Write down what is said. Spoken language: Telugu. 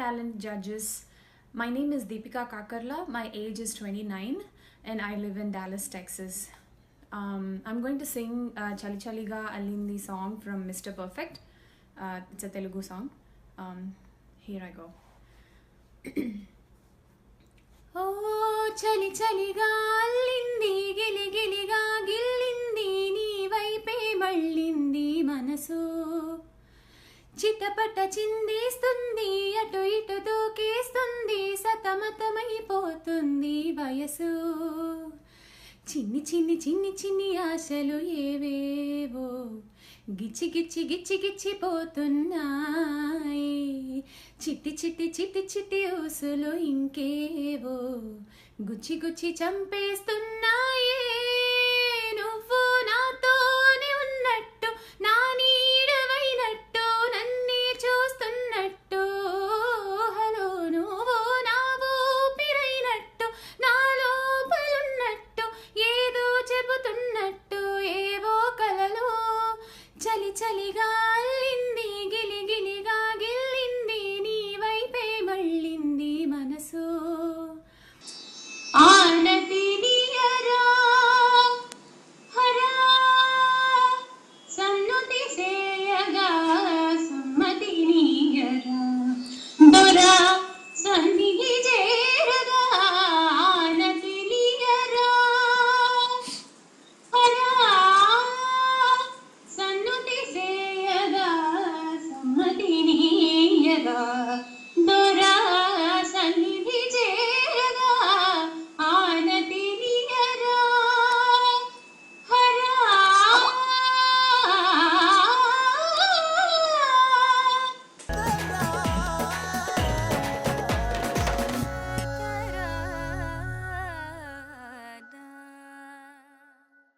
talent judges. My name is Deepika Kakarla. My age is 29 and I live in Dallas, Texas. I'm going to sing Chali Chaliga Alindi song from Mr. Perfect. It's a Telugu song. Here I go. ఓ చలి చలిగా అల్లింది గిలి గిలిగా గిల్లింది నీ వైపే మళ్ళింది మనసు చిటపట చిందేస్తుంది అటు ఇటు దూకేస్తుంది సతమతమైపోతుంది వయసు చిన్ని చిన్ని చిన్ని చిన్ని ఆశలు ఏవేవో గిచ్చి గిచ్చి గిచ్చి గిచ్చిపోతున్నాయి చిట్టి చిట్టి చిట్టి చిట్టి ఊసులు ఇంకేవో గుచ్చి గుచ్చి చంపేస్తున్నాయి